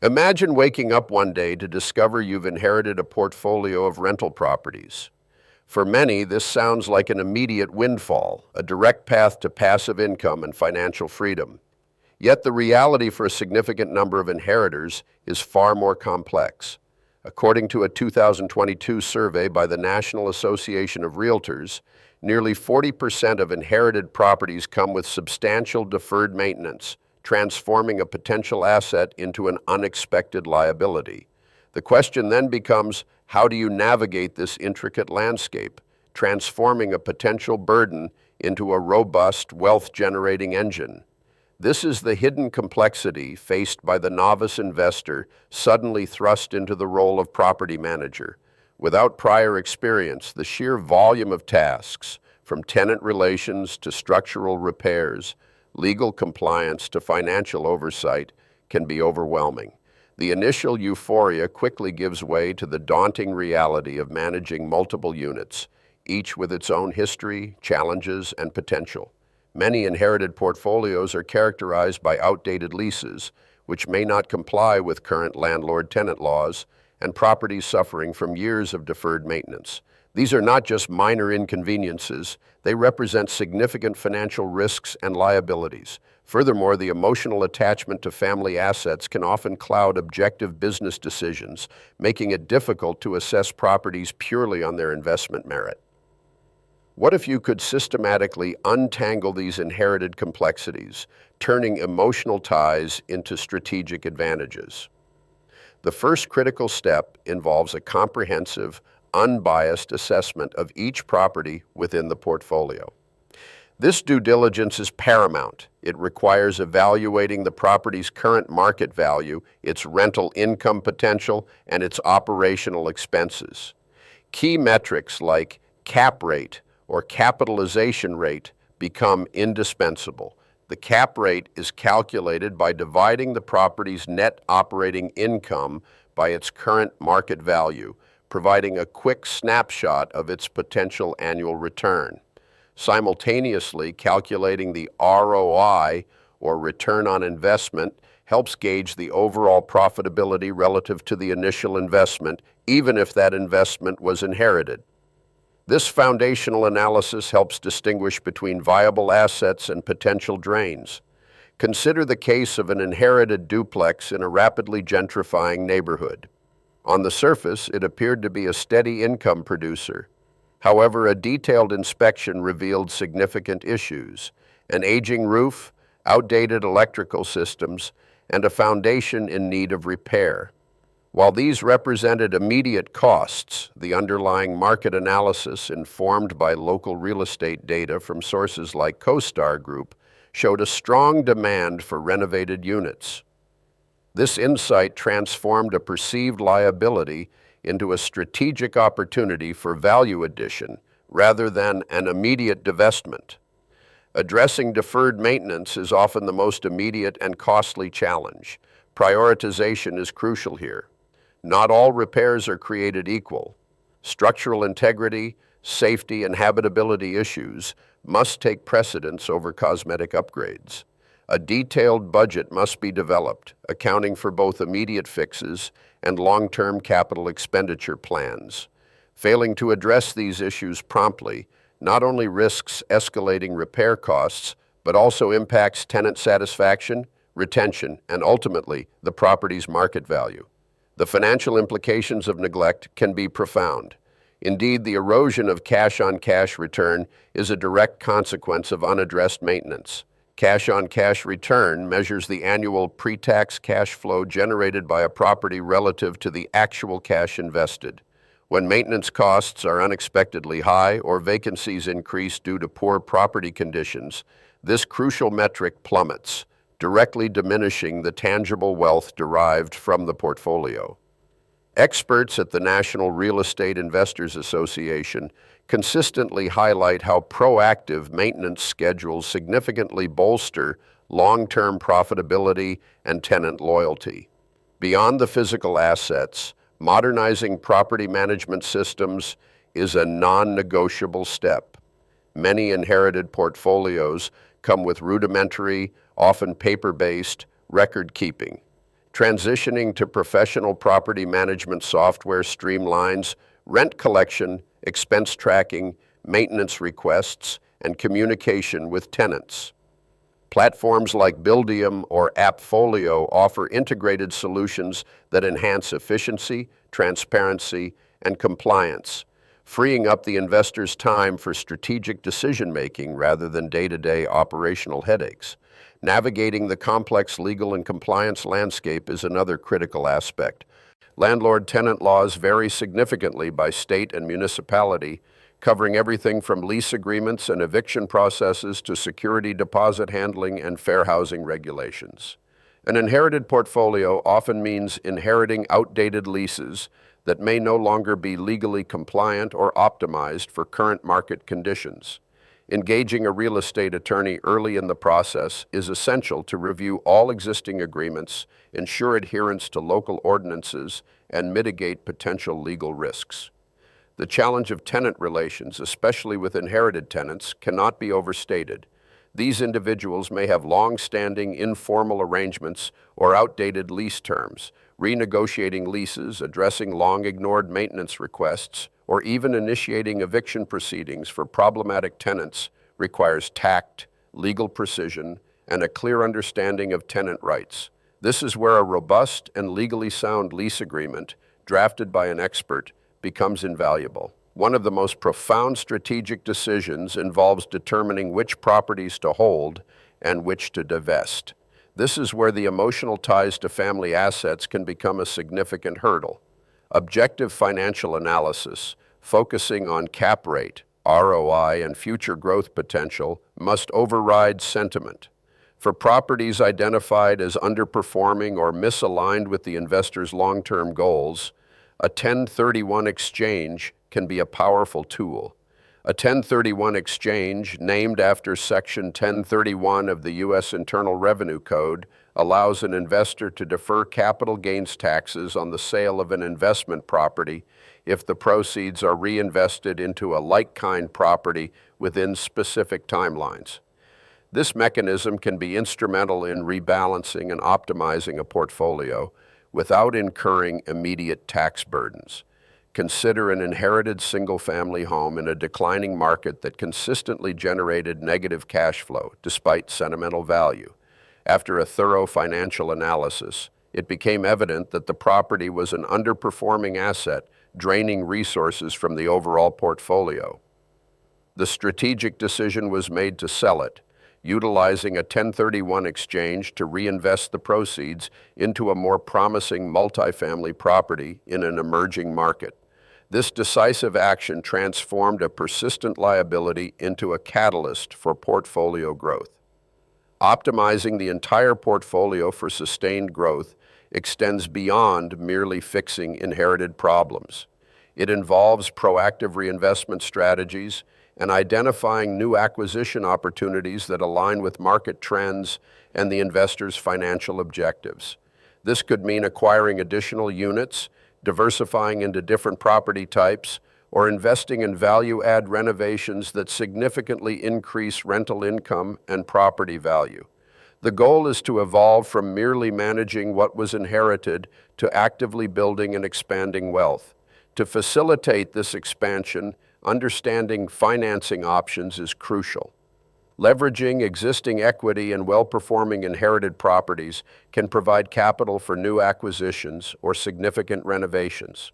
Imagine waking up one day to discover you've inherited a portfolio of rental properties. For many, this sounds like an immediate windfall, a direct path to passive income and financial freedom. Yet the reality for a significant number of inheritors is far more complex. According to a 2022 survey by the National Association of Realtors, nearly 40% of inherited properties come with substantial deferred maintenance, transforming a potential asset into an unexpected liability. The question then becomes, how do you navigate this intricate landscape, transforming a potential burden into a robust, wealth-generating engine? This is the hidden complexity faced by the novice investor suddenly thrust into the role of property manager. Without prior experience, the sheer volume of tasks, from tenant relations to structural repairs, legal compliance to financial oversight, can be overwhelming. The initial euphoria quickly gives way to the daunting reality of managing multiple units, each with its own history, challenges, and potential. Many inherited portfolios are characterized by outdated leases, which may not comply with current landlord-tenant laws, and properties suffering from years of deferred maintenance. These are not just minor inconveniences, they represent significant financial risks and liabilities. Furthermore, the emotional attachment to family assets can often cloud objective business decisions, making it difficult to assess properties purely on their investment merit. What if you could systematically untangle these inherited complexities, turning emotional ties into strategic advantages? The first critical step involves a comprehensive, unbiased assessment of each property within the portfolio. This due diligence is paramount. It requires evaluating the property's current market value, its rental income potential, and its operational expenses. Key metrics like cap rate or capitalization rate become indispensable. The cap rate is calculated by dividing the property's net operating income by its current market value, providing a quick snapshot of its potential annual return. Simultaneously, calculating the ROI, or return on investment, helps gauge the overall profitability relative to the initial investment, even if that investment was inherited. This foundational analysis helps distinguish between viable assets and potential drains. Consider the case of an inherited duplex in a rapidly gentrifying neighborhood. On the surface, it appeared to be a steady income producer. However, a detailed inspection revealed significant issues: an aging roof, outdated electrical systems, and a foundation in need of repair. While these represented immediate costs, the underlying market analysis, informed by local real estate data from sources like CoStar Group, showed a strong demand for renovated units. This insight transformed a perceived liability into a strategic opportunity for value addition rather than an immediate divestment. Addressing deferred maintenance is often the most immediate and costly challenge. Prioritization is crucial here. Not all repairs are created equal. Structural integrity, safety, and habitability issues must take precedence over cosmetic upgrades. A detailed budget must be developed, accounting for both immediate fixes and long-term capital expenditure plans. Failing to address these issues promptly not only risks escalating repair costs, but also impacts tenant satisfaction, retention, and ultimately the property's market value. The financial implications of neglect can be profound. Indeed, the erosion of cash-on-cash return is a direct consequence of unaddressed maintenance. Cash-on-cash return measures the annual pre-tax cash flow generated by a property relative to the actual cash invested. When maintenance costs are unexpectedly high or vacancies increase due to poor property conditions, this crucial metric plummets, directly diminishing the tangible wealth derived from the portfolio. Experts at the National Real Estate Investors Association consistently highlight how proactive maintenance schedules significantly bolster long-term profitability and tenant loyalty. Beyond the physical assets, modernizing property management systems is a non-negotiable step. Many inherited portfolios come with rudimentary, often paper-based, record-keeping. Transitioning to professional property management software streamlines rent collection, expense tracking, maintenance requests, and communication with tenants. Platforms like Buildium or Appfolio offer integrated solutions that enhance efficiency, transparency, and compliance, freeing up the investor's time for strategic decision-making rather than day-to-day operational headaches. Navigating the complex legal and compliance landscape is another critical aspect. Landlord-tenant laws vary significantly by state and municipality, covering everything from lease agreements and eviction processes to security deposit handling and fair housing regulations. An inherited portfolio often means inheriting outdated leases that may no longer be legally compliant or optimized for current market conditions. Engaging a real estate attorney early in the process is essential to review all existing agreements, ensure adherence to local ordinances, and mitigate potential legal risks. The challenge of tenant relations, especially with inherited tenants, cannot be overstated. These individuals may have long-standing informal arrangements or outdated lease terms. Renegotiating leases, addressing long-ignored maintenance requests, or even initiating eviction proceedings for problematic tenants requires tact, legal precision, and a clear understanding of tenant rights. This is where a robust and legally sound lease agreement, drafted by an expert, becomes invaluable. One of the most profound strategic decisions involves determining which properties to hold and which to divest. This is where the emotional ties to family assets can become a significant hurdle. Objective financial analysis, focusing on cap rate, ROI, and future growth potential, must override sentiment. For properties identified as underperforming or misaligned with the investor's long-term goals, a 1031 exchange can be a powerful tool. A 1031 exchange, named after Section 1031 of the U.S. Internal Revenue Code, allows an investor to defer capital gains taxes on the sale of an investment property if the proceeds are reinvested into a like-kind property within specific timelines. This mechanism can be instrumental in rebalancing and optimizing a portfolio without incurring immediate tax burdens. Consider an inherited single-family home in a declining market that consistently generated negative cash flow despite sentimental value. After a thorough financial analysis, it became evident that the property was an underperforming asset, draining resources from the overall portfolio. The strategic decision was made to sell it, utilizing a 1031 exchange to reinvest the proceeds into a more promising multifamily property in an emerging market. This decisive action transformed a persistent liability into a catalyst for portfolio growth. Optimizing the entire portfolio for sustained growth extends beyond merely fixing inherited problems. It involves proactive reinvestment strategies and identifying new acquisition opportunities that align with market trends and the investor's financial objectives. This could mean acquiring additional units, diversifying into different property types, or investing in value-add renovations that significantly increase rental income and property value. The goal is to evolve from merely managing what was inherited to actively building and expanding wealth. To facilitate this expansion, understanding financing options is crucial. Leveraging existing equity and well-performing inherited properties can provide capital for new acquisitions or significant renovations.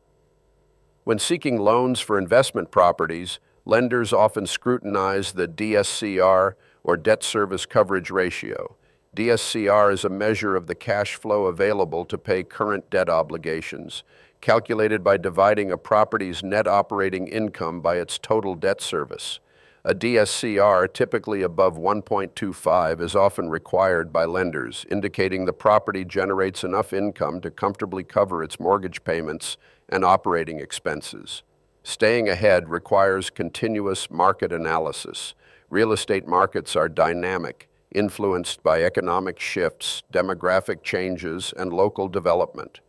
When seeking loans for investment properties, lenders often scrutinize the DSCR, or debt service coverage ratio. DSCR is a measure of the cash flow available to pay current debt obligations, calculated by dividing a property's net operating income by its total debt service. A DSCR, typically above 1.25, is often required by lenders, indicating the property generates enough income to comfortably cover its mortgage payments and operating expenses. Staying ahead requires continuous market analysis. Real estate markets are dynamic, influenced by economic shifts, demographic changes, and local development.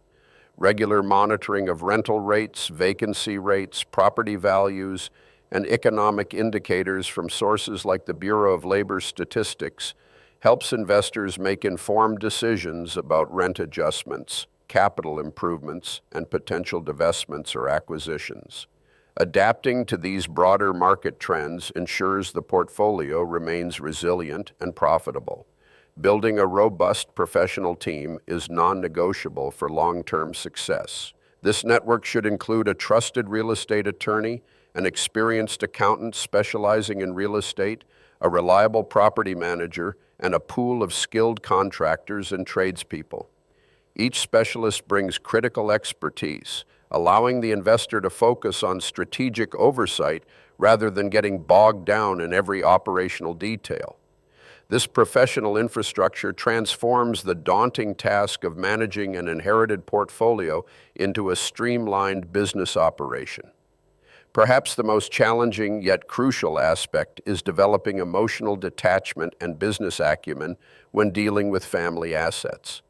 Regular monitoring of rental rates, vacancy rates, property values, and economic indicators from sources like the Bureau of Labor Statistics helps investors make informed decisions about rent adjustments, capital improvements, and potential divestments or acquisitions. Adapting to these broader market trends ensures the portfolio remains resilient and profitable. Building a robust professional team is non-negotiable for long-term success. This network should include a trusted real estate attorney, an experienced accountant specializing in real estate, a reliable property manager, and a pool of skilled contractors and tradespeople. Each specialist brings critical expertise, allowing the investor to focus on strategic oversight rather than getting bogged down in every operational detail. This professional infrastructure transforms the daunting task of managing an inherited portfolio into a streamlined business operation. Perhaps the most challenging yet crucial aspect is developing emotional detachment and business acumen when dealing with family assets.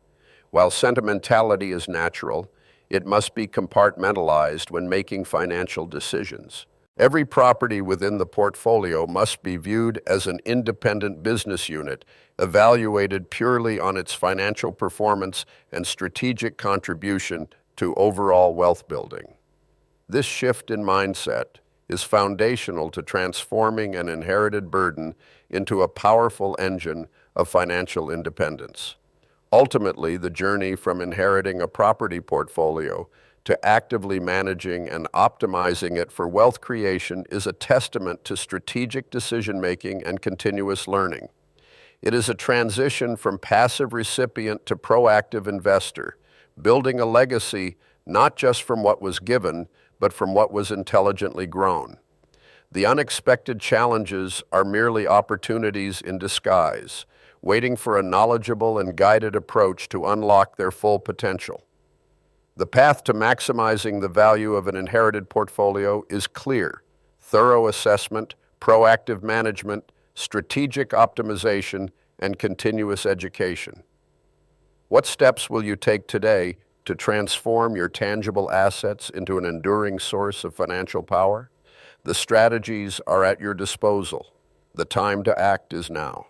While sentimentality is natural, it must be compartmentalized when making financial decisions. Every property within the portfolio must be viewed as an independent business unit, evaluated purely on its financial performance and strategic contribution to overall wealth building. This shift in mindset is foundational to transforming an inherited burden into a powerful engine of financial independence. Ultimately, the journey from inheriting a property portfolio to actively managing and optimizing it for wealth creation is a testament to strategic decision-making and continuous learning. It is a transition from passive recipient to proactive investor, building a legacy not just from what was given, but from what was intelligently grown. The unexpected challenges are merely opportunities in disguise, waiting for a knowledgeable and guided approach to unlock their full potential. The path to maximizing the value of an inherited portfolio is clear: thorough assessment, proactive management, strategic optimization, and continuous education. What steps will you take today to transform your tangible assets into an enduring source of financial power? The strategies are at your disposal. The time to act is now.